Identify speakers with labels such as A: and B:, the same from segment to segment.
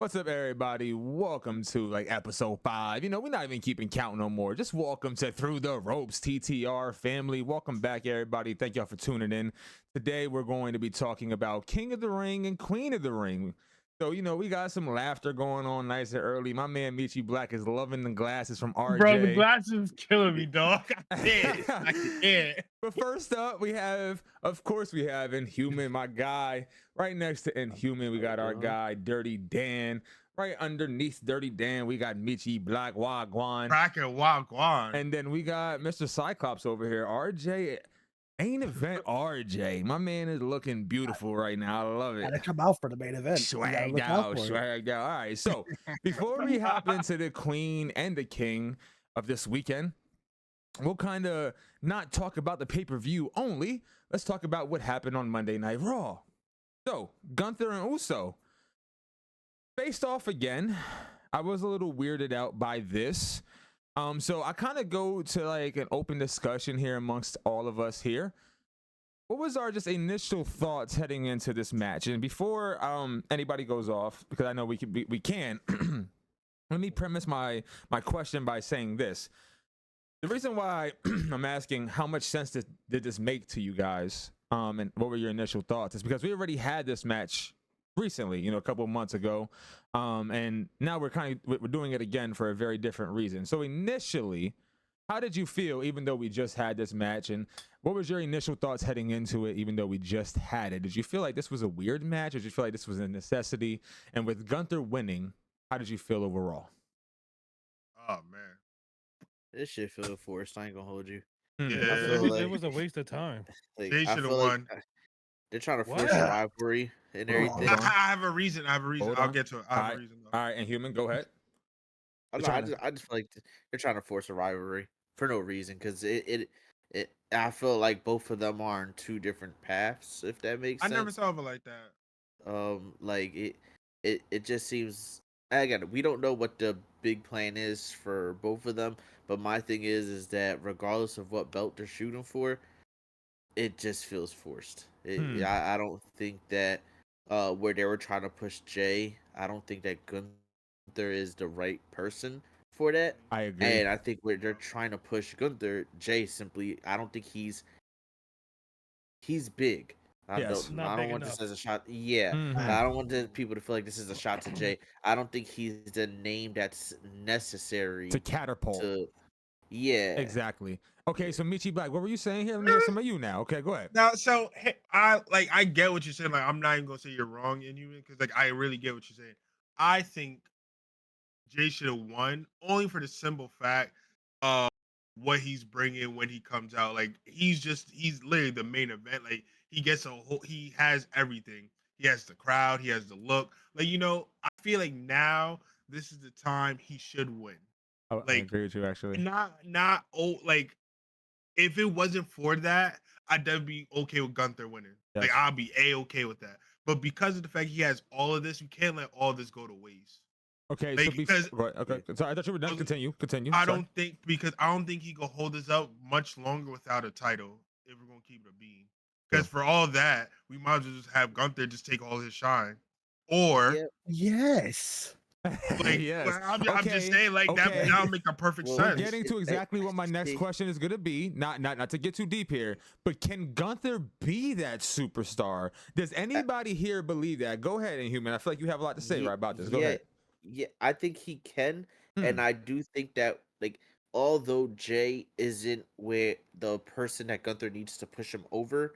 A: What's up, everybody? Welcome to like episode 5. We're not even keeping count no more. Just welcome to Through the Ropes TTR family. Welcome back, everybody. Thank y'all for tuning in. Today, we're going to be talking about King of the Ring and Queen of the Ring. So, we got some laughter going on nice and early. My man Meech Black is loving the glasses from RJ.
B: Bro, the glasses is killing me, dog. I can't. I can't.
A: But first up, we have Inhuman, my guy. Right next to Inhuman, we got our guy, Dirty Dan. Right underneath Dirty Dan, we got Meechy Black Wagwan.
B: Cracker Wagwan.
A: And then we got Mr. Cyclops over here. RJ, main event RJ. My man is looking beautiful right now. I love it.
C: Gotta come out for the main event.
A: Swagged out. All right, so before we hop into the Queen and the King of this weekend, we'll kind of not talk about the pay-per-view only. Let's talk about what happened on Monday Night Raw. So, Gunther and Uso faced off again. I was a little weirded out by this. So I kind of go to like an open discussion here amongst all of us here. What was our just initial thoughts heading into this match? And before anybody goes off, because I know we can, let me premise my question by saying this. The reason why I'm asking how much sense did this make to you guys, and what were your initial thoughts, is because we already had this match recently, a couple of months ago, and now we're doing it again for a very different reason. So initially, how did you feel, even though we just had this match, and what was your initial thoughts heading into it, even though we just had it? Did you feel like this was a weird match, or did you feel like this was a necessity? And with Gunther winning, how did you feel overall?
B: Oh man.
D: This shit feel forced. I ain't gonna hold you.
B: Yeah,
E: It was a waste of time.
D: Like,
B: they should have won.
D: They're trying to force
E: What?
D: a rivalry and everything.
A: Hold
B: I
A: on.
B: have a reason. I'll get to it. I have a reason.
A: All right, Inhuman, go ahead.
D: I just feel like they're trying to force a rivalry for no reason, because I feel like both of them are on two different paths, if that makes
B: I
D: sense.
B: never saw it like that.
D: Like it just seems, again, we don't know what the big plan is for both of them, but my thing is that regardless of what belt they're shooting for, it just feels forced. I don't think that where they were trying to push Jey, I don't think that Gunther is the right person for that.
A: I agree.
D: And I think where they're trying to push Gunther, Jey simply, I don't think he's big. I don't want this as a shot. Yeah, I don't want people to feel like this is a shot to Jey. I don't think he's the name that's necessary
A: to catapult.
D: Yeah,
A: exactly. Okay, so Meechy Black, what were you saying here? Let me hear some of you now. Okay, go ahead.
B: Now, so I get what you're saying. Like, I'm not even gonna say you're wrong, Inhuman, because like I really get what you're saying. I think Jey should have won only for the simple fact of what he's bringing when he comes out. Like, he's literally the main event. Like, he has everything. He has the crowd. He has the look. Like, I feel like now this is the time he should win.
A: Oh, I agree with you, actually.
B: Not like, if it wasn't for that, I'd be okay with Gunther winning. Yes. Like, I'll be okay with that. But because of the fact he has all of this, you can't let all this go to waste.
A: Okay,
B: like,
A: so I thought you were done. Continue.
B: I don't think he can hold this up much longer without a title if we're gonna keep it a bean. Because for all that, we might as well just have Gunther just take all his shine. Or
C: yes.
B: Like,
A: yes.
B: I'm just saying, like, that now make a perfect sense.
A: We're getting to exactly what my next question is gonna be. Not to get too deep here, but can Gunther be that superstar? Does anybody here believe that? Go ahead, Inhuman. I feel like you have a lot to say right about this. Go ahead.
D: Yeah, I think he can, and I do think that, like, although Jey isn't where the person that Gunther needs to push him over,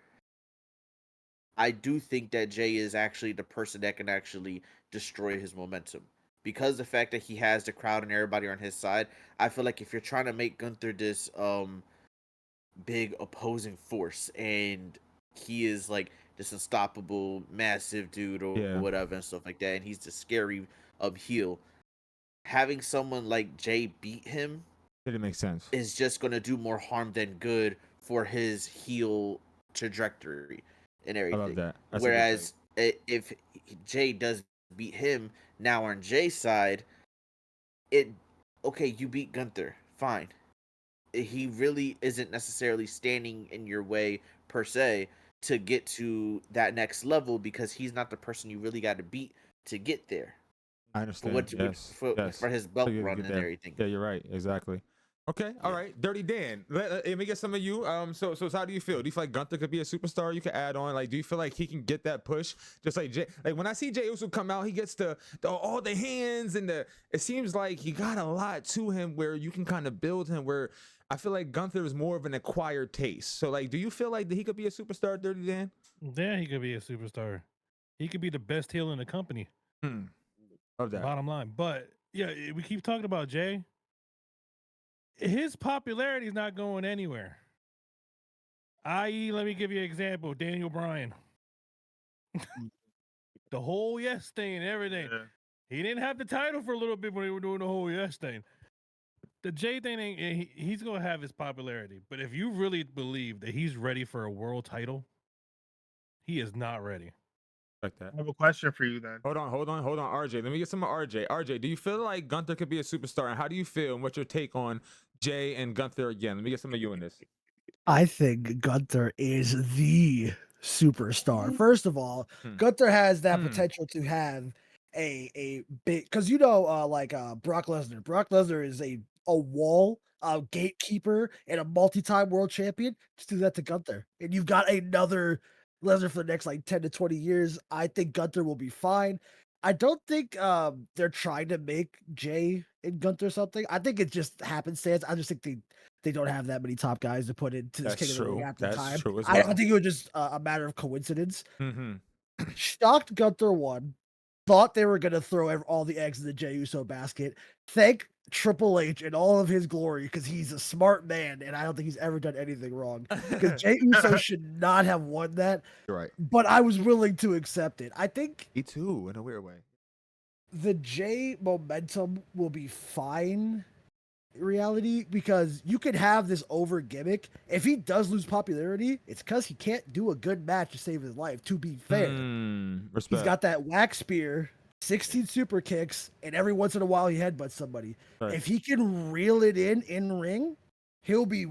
D: I do think that Jey is actually the person that can actually destroy his momentum. Because the fact that he has the crowd and everybody on his side, I feel like if you're trying to make Gunther this big opposing force, and he is like this unstoppable, massive dude or whatever and stuff like that, and he's the scary heel, having someone like Jey beat him
A: didn't make sense.
D: Is just gonna do more harm than good for his heel trajectory and everything.
A: I love that.
D: Whereas if Jey does beat him, now on Jey's side, you beat Gunther, fine. He really isn't necessarily standing in your way per se to get to that next level, because he's not the person you really got to beat to get there.
A: I
D: for
A: understand.
D: what you
A: Yes.
D: for,
A: Yes.
D: for his belt
A: So you
D: run
A: get
D: and
A: that.
D: everything.
A: Yeah, you're right. Exactly. Okay. All
D: Yeah.
A: right. Dirty Dan. Let me get some of you. So how do you feel? Do you feel like Gunther could be a superstar? You could add on. Like, do you feel like he can get that push? Just like Jay. Like when I see Jey Uso come out, he gets all the hands and the. It seems like he got a lot to him where you can kind of build him. Where I feel like Gunther is more of an acquired taste. So like, do you feel like he could be a superstar, Dirty Dan?
E: Yeah, he could be a superstar. He could be the best heel in the company.
A: Love that.
E: Bottom line. But yeah, we keep talking about Jay. His popularity is not going anywhere. I.e., let me give you an example. Daniel Bryan. The whole yes thing and everything.
B: Yeah.
E: He didn't have the title for a little bit when they were doing the whole yes thing. The Jay thing, he's going to have his popularity. But if you really believe that he's ready for a world title, he is not ready.
A: Like that.
B: I have a question for you then.
A: Hold on, RJ. Let me get some of RJ. RJ, do you feel like Gunther could be a superstar? And how do you feel? And what's your take on Jay and Gunther again? Let me get some of you in this.
C: I think Gunther is the superstar. First of all, Gunther has that potential to have a big, because Brock Lesnar. Brock Lesnar is a wall, a gatekeeper, and a multi-time world champion. Just do that to Gunther, and you've got another Lesnar for the next like 10 to 20 years. I think Gunther will be fine. I don't think they're trying to make Jay and Gunther something. I think it just happenstance. I just think they don't have that many top guys to put into this King of the Ring at the time.
A: True as
C: I
A: well.
C: think it was just a matter of coincidence.
A: Mm-hmm.
C: Shocked Gunther won. Thought they were going to throw all the eggs in the Jey Uso basket. Thank Triple H in all of his glory because he's a smart man and I don't think he's ever done anything wrong. Because Jey Uso should not have won that.
A: You're right.
C: But I was willing to accept it. I think
A: Me too, in a weird way.
C: the Jey momentum will be fine in reality because you could have this over gimmick. If he does lose popularity, it's because he can't do a good match to save his life, to be fair.
A: Respect.
C: He's got that wax spear, 16 super kicks, and every once in a while he headbutts somebody.
A: Right.
C: If he can reel it in ring, he'll be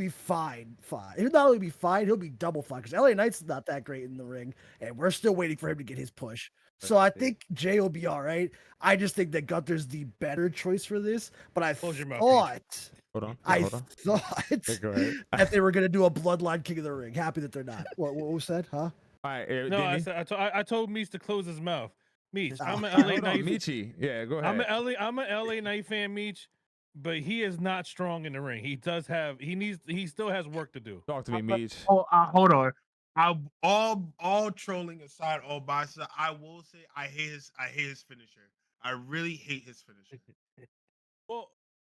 C: fine. He'll not only be fine, he'll be double fine because LA Knight's not that great in the ring, and we're still waiting for him to get his push. So I think Jay will be all right. I just think that Gunther's the better choice for this, but I thought
A: Hold on. Go ahead.
C: that they were going to do a Bloodline King of the Ring. Happy that they're not. What was said, huh?
A: All right,
E: No, I told Meech to close his mouth. Meech, I'm an
C: Oh,
E: LA Knight.
A: Meechy. Yeah, go ahead.
E: I'm an LA Knight fan, Meech, but he is not strong in the ring. He still has work to do.
A: Talk to me, Meech.
B: Hold on. All trolling aside, all bias, I will say I hate his finisher. I really hate his finisher.
E: Well,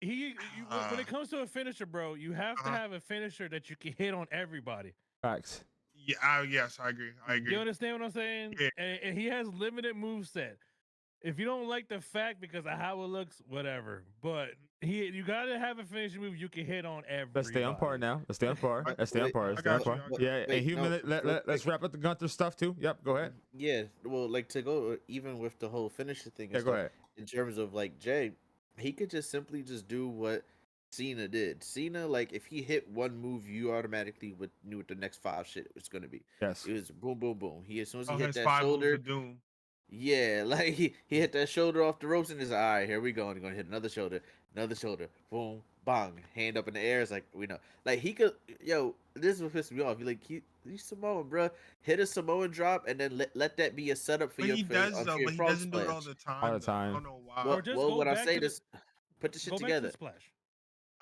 E: when it comes to a finisher, bro, you have to have a finisher that you can hit on everybody.
A: Facts.
B: Yeah, yes, I agree.
E: You understand what I'm saying?
B: Yeah.
E: And he has limited moveset. If you don't like the fact because of how it looks, whatever. But you gotta have a finishing move you can hit on everybody.
A: Let's stay on par now. Let's stay on par. Yeah,
D: Wait,
A: Human. Let's wrap up the Gunther stuff too. Yep, go ahead.
D: Yeah, well, like to go even with the whole finisher thing.
A: Yeah, go ahead.
D: In terms of like Jay, he could just simply do what Cena did. Cena, like if he hit one move, you automatically knew what the next 5 shit was gonna be.
A: Yes.
D: It was boom, boom, boom. As soon as he hit
B: his
D: that
B: 5 moves
D: shoulder,
B: of doom.
D: yeah, like he hit that shoulder off the ropes and he's like, all right, here we go. And he's gonna hit another shoulder, boom, bang, hand up in the air. It's like we know, like he could, this is what pissed me off. He's Samoan, bro. Hit a Samoan drop and then let that be a setup for
B: But
D: your.
B: he does though, but he
D: frog
B: doesn't do it
D: splash.
B: all the time.
A: All the time.
B: I don't know why.
D: Well, what I say is, put the shit
E: Go back
D: together.
E: to the splash.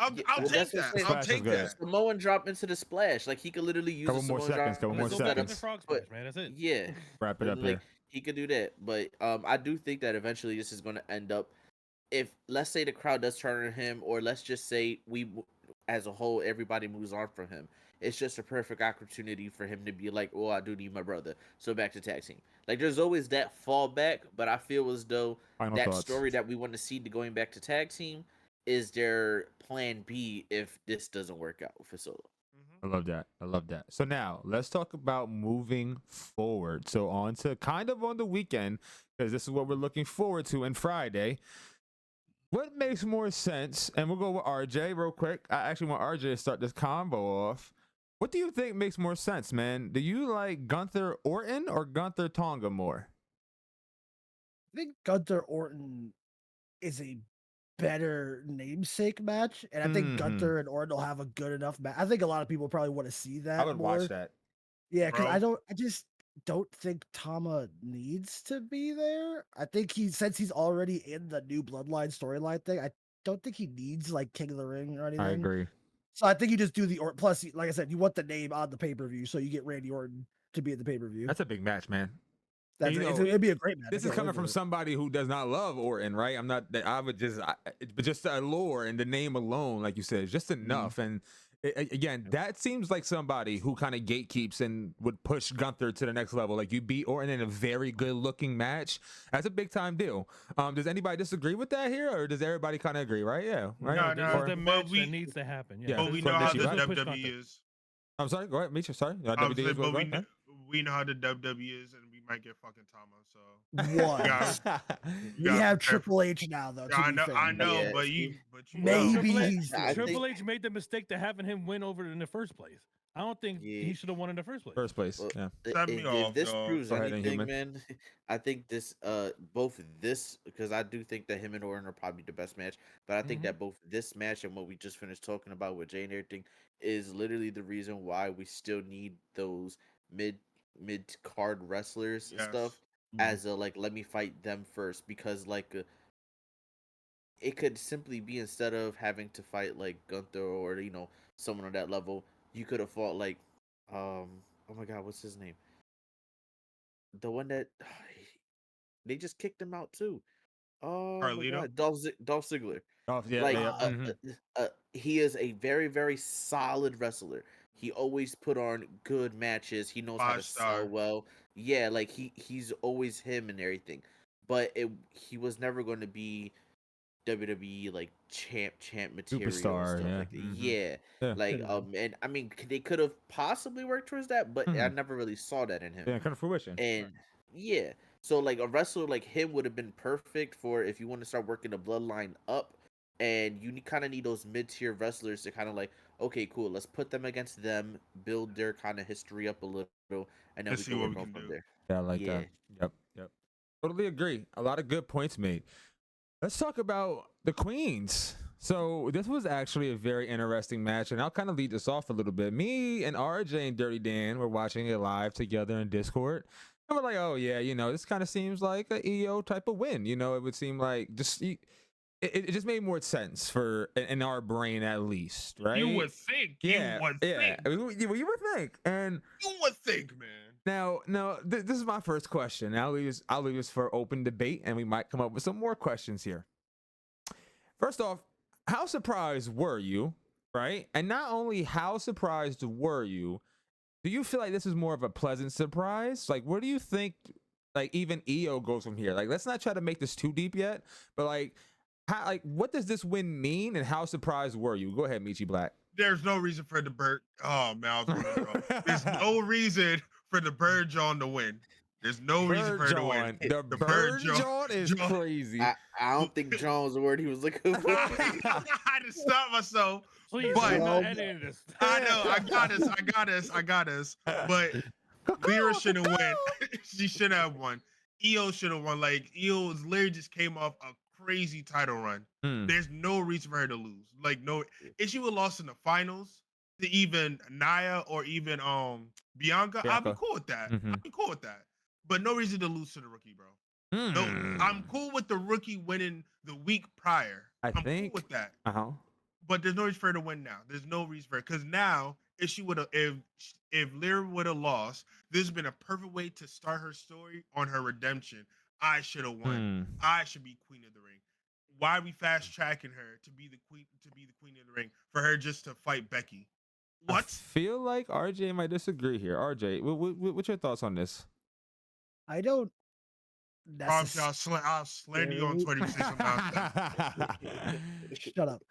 B: I'll take that. I'll
A: Splash is
B: take
A: good.
B: that.
D: Samoan drop into the splash. Like he could literally use
A: Couple
D: a
A: more
D: Samoan
A: seconds,
D: drop.
A: couple more
E: Let's go back to the
A: seconds.
E: frog splash, man. That's it.
D: Yeah,
A: Wrap it up
D: like,
A: here.
D: he could do that, but I do think that eventually this is going to end up. If let's say the crowd does turn on him, or let's just say as a whole, everybody moves on from him. It's just a perfect opportunity for him to be like, "Oh, I do need my brother." So back to tag team. Like there's always that fallback, but I feel as though
A: Final
D: that
A: thoughts.
D: story that we want to see to going back to tag team is their plan B if this doesn't work out for Solo.
A: I love that. So now let's talk about moving forward. So on to kind of on the weekend, because this is what we're looking forward to on Friday. What makes more sense? And we'll go with RJ real quick. I actually want RJ to start this combo off. What do you think makes more sense, man? Do you like Gunther Orton or Gunther Tonga more?
C: think Gunther Orton is a better namesake match, and I think Gunther and Orton will have a good enough match. I think a lot of people probably want to see that
A: I would
C: more.
A: watch that.
C: Yeah, because
B: Bro.
C: I just don't think Tama needs to be there. I think since he's already in the new Bloodline storyline thing, I don't think he needs like King of the Ring or anything.
A: I agree.
C: So I think you just do the plus, like I said, you want the name on the pay per view, so you get Randy Orton to be at the pay per view.
A: That's a big match, man.
C: That's
A: you know,
C: it'd be a great match.
A: This is coming from somebody who does not love Orton, right? I'm not. I would just, but just the allure and the name alone, like you said, is just enough. And again, that seems like somebody who kind of gatekeeps and would push Gunther to the next level. Like you beat Orton in a very good looking match. That's a big time deal. Does anybody disagree with that here, or does everybody kind of agree? Right? Yeah. Right.
B: No,
E: This is the match that needs to happen. Yeah,
B: But we
E: this
B: know
E: is-
B: how
A: Meech,
B: the
A: you
E: push Gunther.
B: WWE is.
A: I'm sorry. Go ahead, Meech. Sorry.
B: I'm
A: WWE
B: saying,
A: is
B: but
A: what, go
B: we know how the WWE is, and we might get fucking Tama. So
C: One.
A: ahead.
C: We
B: gotta
C: have
B: prepare
C: Triple H now, though.
B: I
C: To be
B: know,
C: fair.
B: I know,
D: Yeah,
B: but
D: see,
B: you
C: Maybe
B: know.
E: Triple H,
C: he's
D: I
E: Triple
D: think-
E: H made the mistake to having him win over in the first place. I don't think
D: Yeah.
E: he should have won in the first place.
A: First place.
D: Well,
A: Yeah.
B: Set me
D: if
B: off,
D: this
B: dog.
D: proves
A: Go ahead,
D: anything,
A: Inhuman.
D: man, I think this both this, because I do think that him and Orton are probably the best match, but I think
E: Mhm.
D: that both this match and what we just finished talking about with Jay and everything is literally the reason why we still need those mid card wrestlers and
B: Yes.
D: stuff as a like, let me fight them first, because like it could simply be, instead of having to fight like Gunther or someone on that level, you could have fought like oh my god, what's his name? The one that they just kicked him out too. Oh my
B: Carlito?
D: god, Dolph Ziggler.
A: Oh, yeah.
D: Like
A: Yeah. Mhm.
D: he is a very very solid wrestler. He always put on good matches. He knows how to
B: 5-star.
D: sell well. Yeah, like he's always him and everything. But he was never going to be WWE like champ material
A: Superstar,
D: and stuff
A: yeah.
D: like that.
A: Mhm.
D: Yeah.
A: Yeah.
D: Like and I mean they could have possibly worked towards that, but I
A: Mhm.
D: never really saw that in him.
A: Yeah. Kind of fruition.
D: And yeah, so like a wrestler like him would have been perfect for if you want to start working the bloodline up, and you kind of need those mid-tier wrestlers to kind of like, okay, cool, let's put them against them, build their kind of history up a little, and then
B: Let's
D: we
B: see
D: can
B: what
D: work
B: we
D: on
B: can
D: from
B: do.
D: there.
A: Yeah, I like
D: Yeah.
A: that. Yep. Yep. Totally agree. A lot of good points made. Let's talk about the Queens. So this was actually a very interesting match, and I'll kind of lead this off a little bit. Me and RJ and Dirty Dan were watching it live together in Discord. And we're like, oh yeah, this kind of seems like a EO type of win. It would seem like it just made more sense for in our brain at least, right?
B: You would think.
A: yeah,
B: You would
A: yeah.
B: think.
A: You would think, and
B: You would think, man.
A: now, this is my first question. I'll leave this for open debate, and we might come up with some more questions here. First off, how surprised were you, right? And not only how surprised were you, do you feel like this is more of a pleasant surprise? Like, where do you think, like, even EO goes from here? Like, let's not try to make this too deep yet, but like, what does this win mean, and how surprised were you? Go ahead, Michi Black.
B: There's no reason for the bird. Oh man, I was gonna go. There's no reason for the bird John to win. There's no reason for her to win.
A: The
B: The
A: bird
B: bird John-
A: John is
B: John-
A: crazy.
D: I don't think John was the word he was looking for.
B: I had to stop myself.
E: Please,
B: But-
E: I'm not editing this.
B: I know. I got us. But Lyra shouldn't win. She should have won. EO should have won. Like EO literally just came off a crazy title run.
A: Hmm.
B: There's no reason for her to lose. Like no, if she would lost in the finals to even Nia or even Bianca, I'd be
A: Bianca.
B: cool with that.
A: Mhm.
B: I'd be cool with that. But no reason to lose to the rookie, bro. No, I'm cool with the rookie winning the week prior. I'm
A: think-
B: cool with that.
A: Uh-huh.
B: But there's no reason for her to win now. There's no reason for it. Because now, if she would have, if Lyra would have lost, this has been a perfect way to start her story on her redemption. I should have won. I should be queen of the ring. Why are we fast tracking her to be the queen of the ring for her just to fight Becky?
A: I
B: What?
A: feel like RJ might disagree here. RJ, what's your thoughts on this?
C: I don't.
B: Obviously, I'll slander you on Twitter. If you say some nonsense.
C: Shut up.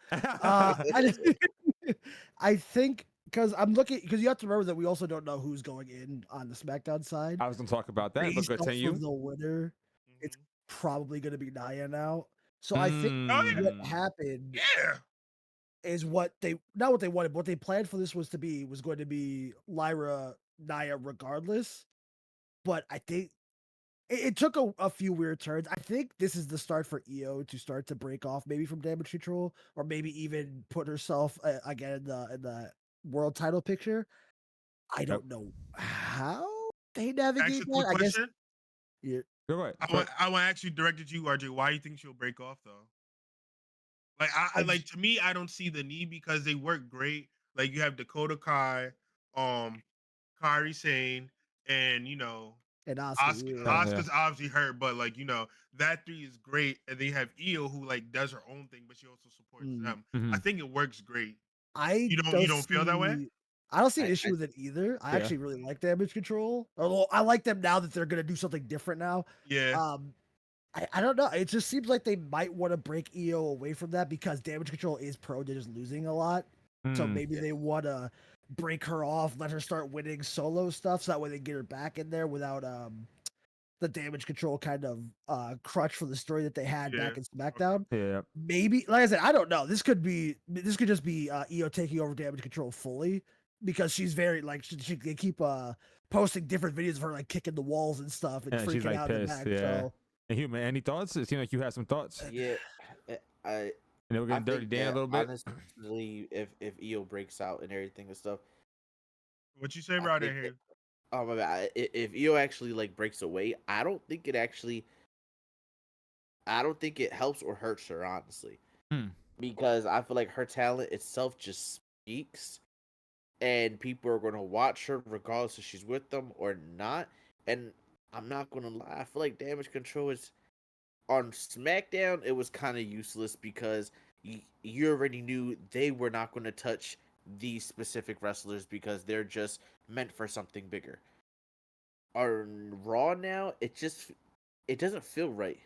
C: I think because I'm looking because you have to remember that we also don't know who's going in on the SmackDown side.
A: I was gonna talk about that, but
C: Based off
A: continue.
C: of the winner, it's
B: Mhm.
C: probably going to be Nia now. So I think
B: Oh, yeah.
C: what happened
B: Yeah.
C: is what they not what they wanted, but what they planned for this was going to be Lyra Nia regardless. But I think it took a few weird turns. I think this is the start for Io to start to break off, maybe from Damage Control, or maybe even put herself again in the world title picture. I
A: Yep.
C: don't know how they navigate
B: Actually,
C: that.
B: quick
C: I guess.
B: question.
C: Yeah.
A: Go ahead.
B: I want to actually direct it to you, RJ. Why do you think she'll break off though? Like I
C: I
B: like to me, I don't see the need because they work great. Like you have Dakota Kai, um, Kairi Sane, and
C: and Oscar, yeah.
A: Yeah.
B: Oscar's obviously hurt, but like that three is great, and they have Io who like does her own thing, but she also supports
C: Mm.
B: them. I
A: Mhm.
B: think it works great.
C: I
B: You
C: don't
B: don't feel that way?
C: see. I don't see an
D: I
C: issue with it either. I
A: Yeah.
C: actually really like Damage Control. Although I like them now that they're gonna do something different now.
B: Yeah,
C: I don't know. It just seems like they might want to break EO away from that because Damage Control is prone to just losing a lot. So
A: Mm.
C: maybe they want to break her off, let her start winning solo stuff, so that way they get her back in there without the Damage Control kind of crutch for the story that they had
B: yeah.
C: back in
B: Okay.
C: SmackDown.
A: Yeah.
C: Maybe, like I said, I don't know. This could just be EO taking over Damage Control fully because she's very like they keep posting different videos of her like kicking the walls and stuff and
A: Yeah, she's
C: freaking
A: like
C: out in the
A: pissed.
C: back.
A: Yeah.
C: So
A: Inhuman, any thoughts? It seemed like you had some thoughts.
D: Yeah, I
A: And then we're
D: I
A: getting Dirty
D: think
A: Dan a
D: that
A: little bit.
D: honestly, if Io breaks out and everything and stuff,
B: What you say,
D: I
B: bro? I
D: think
B: didn't hear
D: that
B: you.
D: oh my bad, if Io actually like breaks away, I don't think it helps or hurts her honestly,
A: Hmm.
D: because I feel like her talent itself just speaks, and people are gonna watch her regardless if she's with them or not. And I'm not gonna lie, I feel like Damage Control is on SmackDown. It was kind of useless because you already knew they were not going to touch these specific wrestlers because they're just meant for something bigger. On Raw now, it doesn't feel right.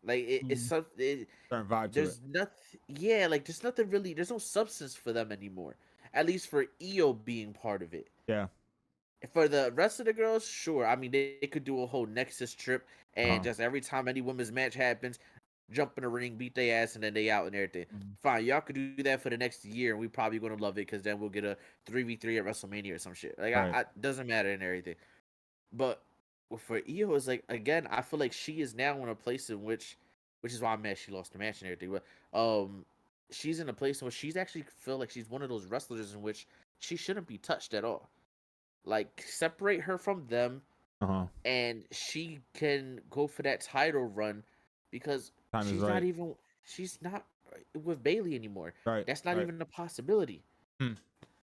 D: Like it's
C: mm,
D: something.
A: Certain vibe to it.
D: There's nothing. Yeah, like there's nothing really. There's no substance for them anymore. At least for Io being part of it.
A: Yeah.
D: For the rest of the girls, sure. I mean, they could do a whole Nexus trip, and
A: Uh-huh.
D: just every time any women's match happens, jump in the ring, beat their ass, and then they out and everything.
C: mm,
D: Fine, y'all could do that for the next year, and we probably gonna love it because then we'll get a 3v3 at WrestleMania or some shit. Like,
A: Right.
D: doesn't matter and everything. But for Io, it's like again, I feel like she is now in a place in which is why I'm mad she lost the match and everything. But she's in a place in which she's actually feel like she's one of those wrestlers in which she shouldn't be touched at all. Like, separate her from them,
A: Uh-huh.
D: and she can go for that title run because
A: Time is
D: she's
A: right.
D: not even she's not with Bailey anymore.
A: Right.
D: That's not
A: right.
D: even a possibility.
A: Hmm.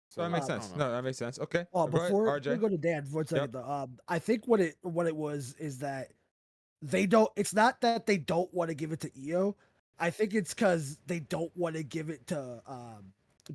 D: So
A: That makes
D: I
A: sense.
D: don't know.
A: No, that makes sense. Okay.
C: Oh,
A: Go ahead,
C: before we
A: RJ.
C: go to Dan for a second
A: Yep.
C: though, I think what it was is that they don't. It's not that they don't want to give it to Io. I think it's because they don't want to give it to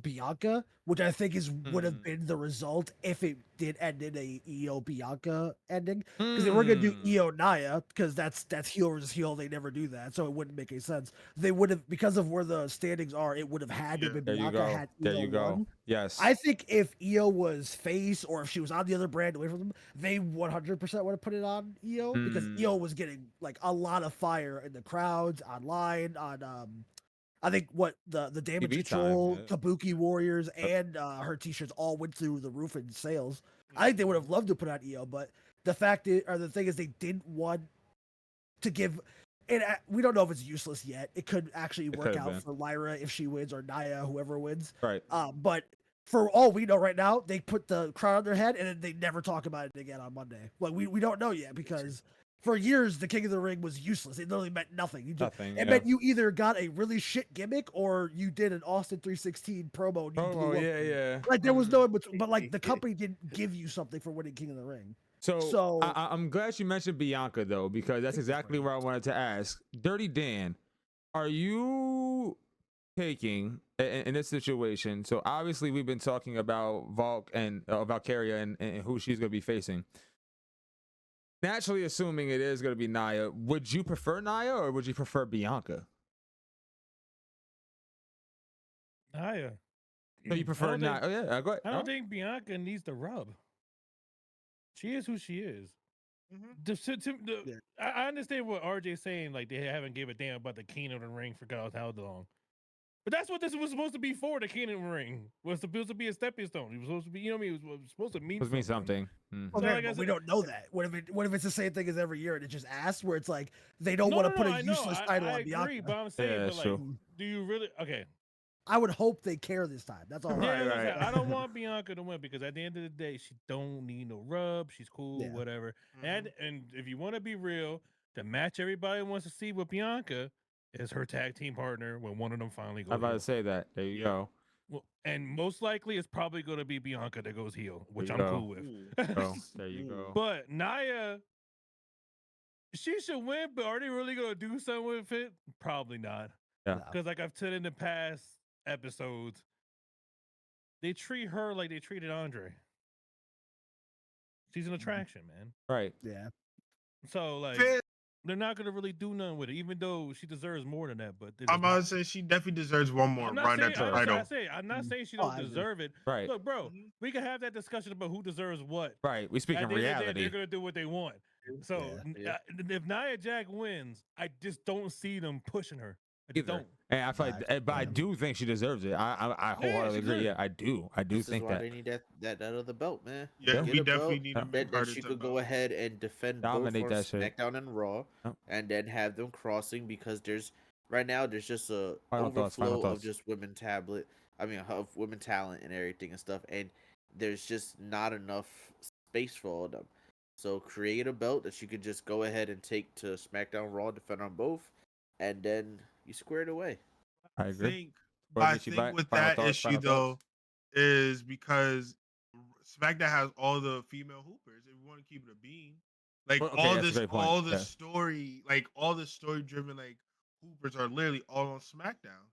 C: Bianca, which I think would have been the result if it did end in a Io Bianca ending. Because they were gonna do Io Nia, because that's heel versus heel. They never do that, so it wouldn't make any sense. They would have, because of where the standings are, it would have had to
B: Yeah.
C: have been
A: There you
C: Bianca
A: go.
C: had
A: There
C: Io
A: you go.
C: won.
A: Yes.
C: I think if Io was face or if she was on the other brand away from them, they 100% would have put it on Io because Io was getting like a lot of fire in the crowds, online, on I think what the Damage
A: TV time,
C: Control,
A: yeah.
C: Kabuki Warriors,
A: Yep.
C: and her t-shirts all went through the roof in sales. I think they would have loved to put on Io, but the thing is they didn't want to give. And we don't know if it's useless yet. It could actually
A: It
C: work
A: could have
C: out
A: been.
C: for Lyra if she wins, or Nia, whoever wins.
A: Right.
C: But for all we know right now, they put the crown on their head and then they never talk about it again on Monday. Like we don't know yet because for years the King of the Ring was useless. It literally meant nothing.
A: Nothing.
C: It meant you either got a really shit gimmick or you did an Austin 316 promo and you blew up.
A: Yeah.
C: Like there was no in between, but like the company didn't give you something for winning King of the Ring.
A: So I'm glad you mentioned Bianca though, because that's exactly what I wanted to ask. Dirty Dan, are you taking in this situation? So obviously we've been talking about Valk and Valkyria and who she's going to be facing. Naturally, assuming it is going to be Nia, would you prefer Nia or would you prefer Bianca?
E: Nia.
A: So you prefer Nia? Oh yeah, go ahead.
E: I don't think Bianca needs the rub. She is who she is.
C: Yeah.
E: I understand what RJ's saying. Like they haven't gave a damn about the King of the Ring for God how long. But that's what this was supposed to be for. The Keenan ring was supposed to be a stepping stone. It was supposed to be, you know what I mean? It was supposed to mean
A: Must mean something.
C: Okay,
E: So, like I
C: but we
E: said-
C: don't know that. What if it's the same thing as every year and it just asks where it's like they don't
E: No,
C: want
E: no,
C: to put
E: no,
C: a
E: I know.
C: useless title
E: I
C: on
E: agree,
C: Bianca?
E: but I'm saying,
A: Yeah,
E: but
A: that's
E: like,
A: true.
E: do you really? Okay,
C: I would hope they care this time. That's all.
A: Right,
E: yeah,
C: Right.
E: I don't want Bianca to win because at the end of the day, she don't need no rub. She's cool,
C: Yeah.
E: whatever.
B: Mhm.
E: And if you want to be real, the match everybody wants to see with Bianca is her tag team partner when one of them finally
A: I'm
E: goes
A: about
E: heel.
A: to say that. There you
B: Yeah.
A: go.
E: Well, and most likely it's probably going to be Bianca that goes heel, which
A: you
E: I'm
A: go.
E: cool with.
A: Oh, there you go.
E: But Nia, she should win, but are they really going to do something with it? Probably not.
A: Yeah.
C: No.
E: Because like I've said in the past episodes, they treat her like they treated Andre. She's an attraction, man.
A: Right.
C: Yeah.
E: So like
B: Fair-
E: they're not gonna really do nothing with it, even though she deserves more than that. But
B: I'm about to say she definitely deserves one more
E: I'm not
B: run
E: saying,
B: at the
E: I'm
B: title.
E: not
C: Mm.
E: saying she
C: Oh,
E: don't
C: I agree.
E: deserve it.
A: Right.
E: Look, bro,
B: Mhm.
E: we can have that discussion about who deserves what.
A: Right. We speak
E: At
A: in
E: the end of the day,
A: reality.
E: they're gonna do what they want. So
D: Yeah.
E: if Nia Jax wins, I just don't see them pushing her. I just
A: Either.
E: don't.
A: And I feel like,
C: Exactly.
A: but I
C: Yeah.
A: do think she deserves it. I wholeheartedly
E: she
A: agree. Yeah,
E: deserves
A: I do. I do
D: This is
A: think
D: why
A: that.
D: they need that other belt, man.
B: Yeah,
A: Yeah.
B: we
D: Get a
B: definitely
D: belt,
B: need to
A: Yeah.
B: make
D: then
B: her
D: she
B: the
D: could go
B: belt.
D: ahead and defend both
A: Dominate
D: on
A: that shit.
D: SmackDown and Raw,
A: Yep.
D: and then have them crossing because right now there's just a
A: Final
D: overflow
A: thoughts.
D: of just of women talent and everything and stuff, and there's just not enough space for all of them. So create a belt that you could just go ahead and take to SmackDown, Raw, defend on both, and then you square it away.
A: I agree.
B: Think,
A: Or
B: but I
A: Michi,
B: think with
A: final
B: that
A: thoughts,
B: issue
A: final
B: though,
A: thoughts?
B: is because SmackDown has all the female hoopers. If you want to keep it a bean, like
A: Well, okay, that's a great point.
B: all the
A: Yeah.
B: story, like all the story driven, like hoopers are literally all on SmackDown.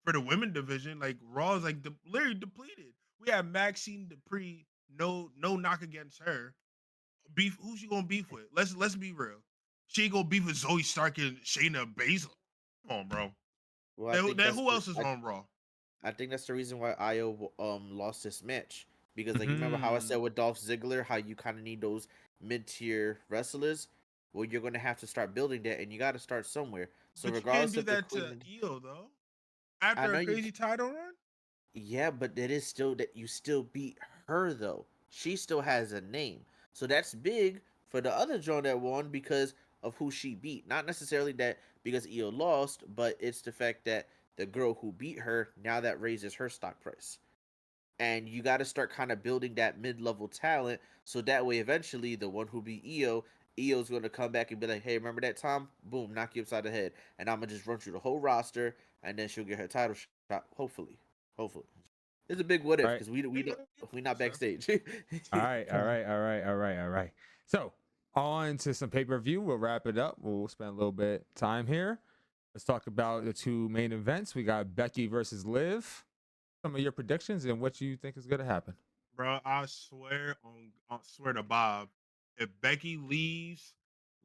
B: For the women division, like Raw is like literally depleted. We have Maxine Dupree, no knock against her. Beef, who's she gonna beef with? Let's be real. She ain't gonna beef with Zoe Stark and Shayna Baszler. Come on, bro.
D: Well, I think
B: Then
D: that's
B: who else is on Raw?
D: I think that's the reason why Io lost this match because like you remember how I
B: Mhm.
D: said with Dolph Ziggler how you kind of need those mid-tier wrestlers. Well, you're going to have to start building that, and you got to start somewhere. So
B: But you can't
D: regardless
B: do
D: if the
B: that to
D: Queen,
B: Io though.
D: I
B: After
D: know
B: a
D: you,
B: crazy title run.
D: yeah, but it is still that you still beat her though. She still has a name, so that's big for the other John that won because of who she beat. Not necessarily that because Io lost, but it's the fact that the girl who beat her now that raises her stock price. And you got to start kind of building that mid-level talent so that way eventually the one who beat Io's going to come back and be like, hey, remember that time? Boom, knock you upside the head, and I'm gonna just run through the whole roster, and then she'll get her title shot. Hopefully, it's a big what if
A: Right.
D: because we not
B: So,
D: backstage.
A: All right. So on to some pay-per-view. We'll wrap it up. We'll spend a little bit time here. Let's talk about the two main events. We got Becky versus Liv. Some of your predictions and what you think is going to happen.
B: bro, I swear to Bob, if Becky leaves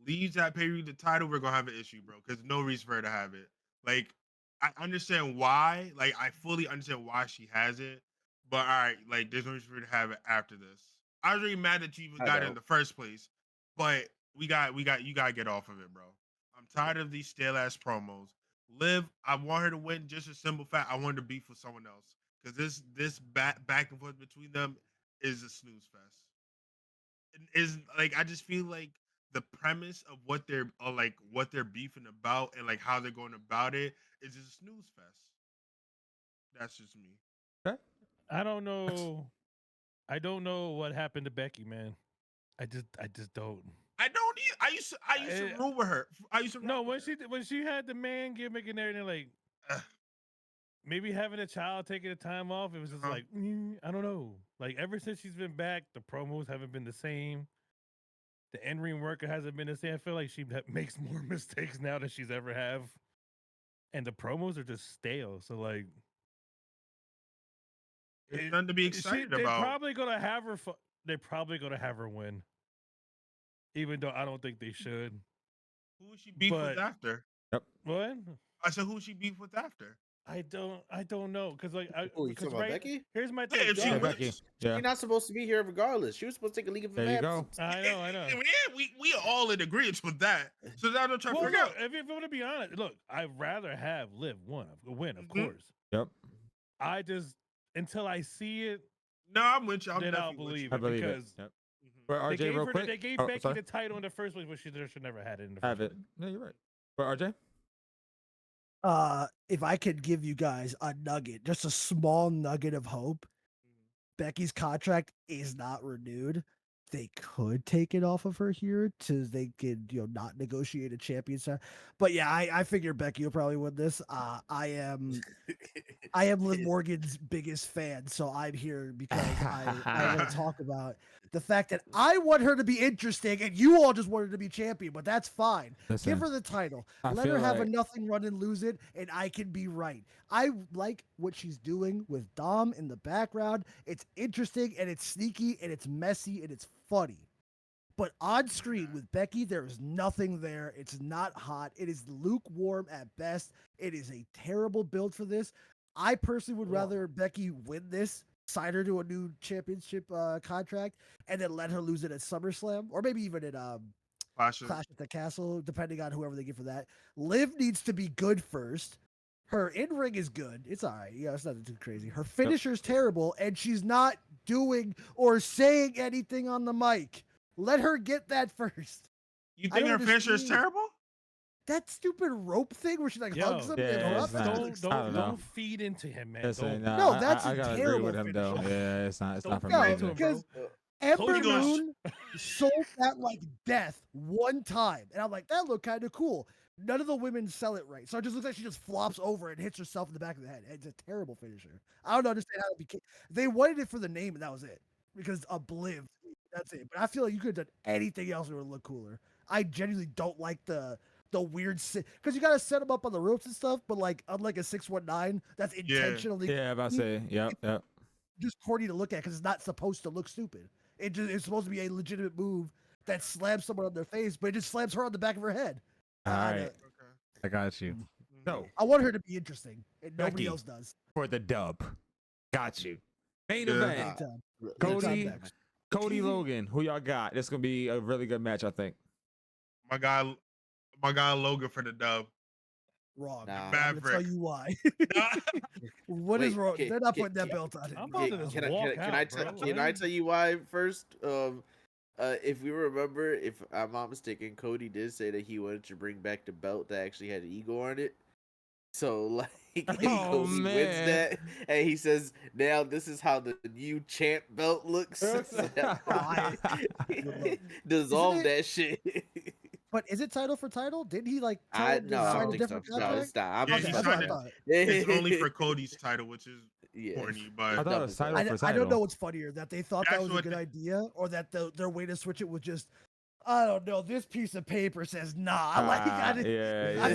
B: that pay per view the title, we're gonna have an issue, bro. Because no reason for her to have it. Like, I understand why. Like, I fully understand why she has it. But all right, like, there's no reason for her to have it after this. I was really mad that you even
D: I
B: got it
D: know.
B: in the first place. But you gotta get off of it, bro. I'm tired of these stale ass promos. Liv, I want her to win. Just a simple fact. I want her to beef with someone else because this back and forth between them is a snooze fest. It is like I just feel like the premise of what they're beefing about and like how they're going about it is just a snooze fest. That's just me.
A: Okay.
E: I don't know. I don't know what happened to Becky, man. I just don't.
B: I don't. I used to root with her. I used to.
E: No,
B: rock with her.
E: when she had the man gimmick and everything, like
B: Ugh.
E: maybe having a child taking the time off, it was just
B: Uh-huh.
E: like I don't know. Like ever since she's been back, the promos haven't been the same. The in-ring worker hasn't been the same. I feel like she makes more mistakes now than she's ever have, and the promos are just stale. So like,
B: There's nothing to be excited
E: they're
B: about.
E: probably gonna have her. They're probably gonna have her win, even though I don't think they should.
B: Who is she beef with
E: But
B: after?
E: what?
B: I said who is she beef with after?
E: I don't know because like
D: Oh, you
E: because
D: talking about
E: right
D: Becky?
E: here's my
B: Yeah,
E: thing.
B: if she
A: Yeah,
E: Dom,
A: Becky.
B: wins,
A: Yeah.
D: She's not supposed to be here regardless. She was supposed to take a leave of
A: There you go.
D: absence.
E: I know.
B: Yeah, we all in agreement with that. So now don't try to
E: Well,
B: figure
E: look,
B: out.
E: if you want to be honest, look, I'd rather have Liv win, of
B: Mhm.
E: course.
A: Yep.
E: I just until I see it,
B: No, I'm with you. I'm
E: then I'll
B: definitely with
E: believe
A: I
E: it
A: believe
E: because
A: it. Yep.
B: you. Mhm.
A: But
E: they
A: RJ,
E: gave
A: real
E: her
A: quick.
E: they gave
A: Oh,
E: Becky
A: sorry.
E: the title in the first place, but she should never had it in the
A: Have
E: first
A: it.
E: place.
A: No, you're right. But RJ.
C: If I could give you guys a nugget, just a small nugget of hope, Becky's contract is not renewed. They could take it off of her here to they could not negotiate a championship. But yeah, I figure Becky will probably win this. I am Liv Morgan's biggest fan, so I'm here because I want to talk about the fact that I want her to be interesting, and you all just want her to be champion. But that's fine.
A: Listen,
C: Give her the title.
A: I
C: Let her
A: feel
C: have a
A: like-
C: nothing run and lose it, and I can be right. I like what she's doing with Dom in the background. It's interesting and it's sneaky and it's messy and it's funny. But on screen with Becky, there is nothing there. It's not hot. It is lukewarm at best. It is a terrible build for this. I personally would rather Becky win this, sign her to a new championship contract, and then let her lose it at SummerSlam, or maybe even at Clash at the Castle, depending on whoever they get for that. Liv needs to be good first. Her in-ring is good. It's all right. Yeah, it's nothing too crazy. Her finisher's terrible, and she's not doing or saying anything on the mic. Let her get that first.
B: You
C: I
B: think
C: don't
B: her finisher is
C: understand.
B: terrible?
C: That stupid rope thing where she like hugs him
A: yeah,
C: and
A: it's
C: rough.
A: not-
E: Don't
A: know.
E: don't feed into him, man.
A: Listen,
E: Don't.
C: No,
A: I-
C: that's
A: I
C: a
A: gotta agree
C: terrible
A: with him though.
C: finisher.
A: Yeah, it's not
E: Don't
A: for
E: feed
A: me.
E: into
A: either.
E: him, bro.
C: because Ember
B: Cody goes-
C: Moon sold that like death one time, and I'm like, that looked kind of cool. None of the women sell it right, so it just looks like she just flops over and hits herself in the back of the head. It's a terrible finisher. I don't understand how it became. They wanted it for the name, and that was it because Obliv. That's it. But I feel like you could have done anything else that would look cooler. I genuinely don't like the weird because you gotta set them up on the ropes and stuff. But like unlike a 619, that's intentionally
A: Yeah, about to say. Yep.
C: just corny to look at because it's not supposed to look stupid. It's supposed to be a legitimate move that slams someone on their face, but it just slams her on the back of her head.
A: All
C: I
A: right,
C: don't-
B: Okay.
A: I got you.
B: Mhm.
A: So
C: I want her to be interesting, and nobody
A: Becky.
C: else does.
A: for the dub, got you. Main
B: Yeah.
A: event.
C: Anytime.
A: Cody-
C: Anytime next.
A: Cody Logan. Who y'all got? This gonna be a really good match, I think.
B: My guy Logan for the dub.
C: Wrong.
D: Nah.
C: I'm gonna tell
B: Maverick.
C: you why.
B: Nah.
C: What is
D: Wait,
C: wrong?
D: okay,
C: They're not
D: okay,
C: putting that
D: okay.
C: belt on him.
E: I'm about to just walk
D: Can I
E: out, bro.
D: can I tell you why first? If we remember, if I'm not mistaken, Cody did say that he wanted to bring back the belt that actually had an ego on it. So like,
A: Oh,
D: Cody
A: man.
D: wins that, and he says, "Now this is how the new champ belt looks." Dissolve
C: Isn't it-
D: that shit.
C: But is it title for title? Didn't he like tell
D: I
C: him to
D: no, I
C: sign
D: don't
C: a
D: think so.
C: different
D: No,
C: contract?
D: it's not. I'm
B: Yeah,
D: just
B: he
C: That's
D: fucking
C: what I
B: signed
C: thought.
B: It's only for Cody's title, which is
D: Yeah.
B: corny,
A: I
B: but
A: thought it was title
C: I,
A: for
C: I
A: title.
C: don't know what's funnier, that they thought that
B: That's
C: was a
B: what
C: good
B: they-
C: idea, or that their way to switch it was just, I don't know, this piece of paper says nah. Like, I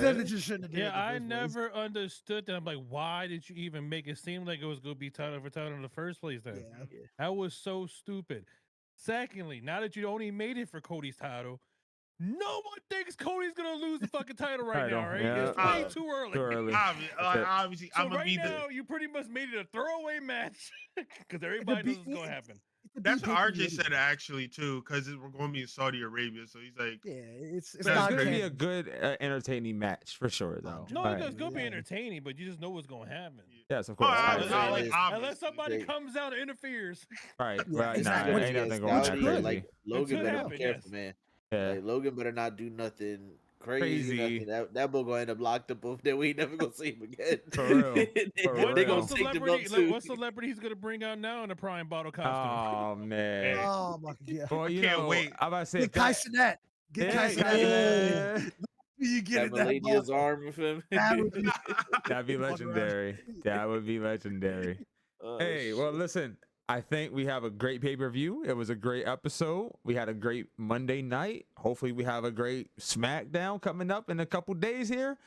C: thought it just shouldn't have did it.
E: Yeah,
C: in the
E: I
C: first place.
E: never understood that. I'm like, why did you even make it seem like it was gonna be title for title in the first place? Then
C: Yeah.
E: that was so stupid. Secondly, now that you only made it for Cody's title, no one thinks Cody's gonna lose the fucking title right now,
A: Title,
E: right?
A: yeah.
E: It's way
B: Uh,
E: too early.
A: Too early.
B: obviously,
E: So
B: I'm gonna
E: right
B: be
E: now, you pretty much made it a throwaway match because
C: It's a
E: everybody knows
C: B-
E: what's gonna
C: it-
E: happen.
C: It's a
B: That's
C: B
B: what
C: pay-per-view
B: RJ said
C: anyway.
B: actually too, because we're going to be in Saudi Arabia. So he's like,
C: Yeah, it's
A: But it's
B: That's
C: not
A: gonna be
B: crazy.
A: a good, entertaining match for sure, though.
E: No,
A: Right.
E: it's gonna be
C: Yeah.
E: entertaining, but you just know what's gonna happen.
A: Yes, of
B: oh,
A: course.
B: I,
A: Right.
B: I, like,
D: Unless
B: obviously.
E: somebody
D: They-
E: comes out and interferes.
A: Right.
C: Yeah,
A: Right.
C: exactly.
A: Nah,
C: Which-
A: ain't nothing
D: Yes,
A: going
C: which
A: that
C: could.
A: crazy.
D: Like Logan
E: could
D: better
E: happen,
D: be careful,
E: yes.
D: man.
A: Yeah.
D: Like Logan better not do nothing crazy.
A: Crazy.
D: Nothing. That boy gonna end up locked up over there. We ain't never gonna see him again.
A: For real. For
E: What,
D: They
A: real.
D: gonna
E: what
D: take the
E: celebrity?
D: belt
E: Like,
D: too.
E: what celebrity he's gonna bring out now in a prime bottle costume?
A: Oh man.
C: Oh my god.
A: Well, you
B: can't
A: know,
B: wait.
A: I'm about to say
C: Get
A: if
C: Kai
A: that-
C: Cenat. Get
A: Yeah,
C: Kai
A: Kai
C: Cenat.
A: Cenat.
C: You get
D: Have
C: in that
D: Melania's
C: bottle.
D: arm with him.
C: That would be
A: That'd be
C: Fuck around.
A: legendary. That would be legendary.
D: Oh,
A: Hey, well,
D: shit.
A: listen. I think we have a great pay-per-view. It was a great episode. We had a great Monday night. Hopefully, we have a great SmackDown coming up in a couple days here.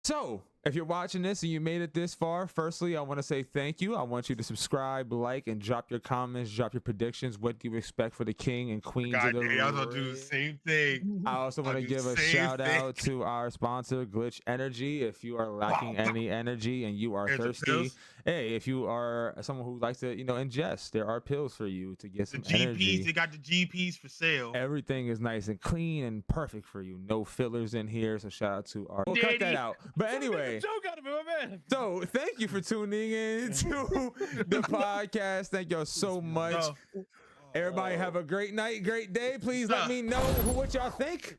A: So, If you're watching this and you made it this far, firstly, I want to say thank you. I want you to subscribe, like, and drop your comments, drop your predictions. What do you expect for the king and queens
B: God
A: of the
B: damn, I was gonna do the same thing.
A: I also want to give a shout out to our sponsor, Glitch Energy. If you are lacking any energy and you are
B: Here's the
A: thirsty,
B: pills.
A: hey, if you are someone who likes to, ingest, there are pills for you to get
B: The
A: some
B: GPs,
A: energy.
B: they got the GPs for sale.
A: Everything is nice and clean and perfect for you. No fillers in here. So shout out to our. We'll cut that
B: Daddy.
A: out. But anyway.
E: Joke out of it, my man.
A: So thank you for tuning in to the podcast. Thank y'all so much.
B: Oh.
A: Everybody have a great night, great day. Please let me know what y'all think.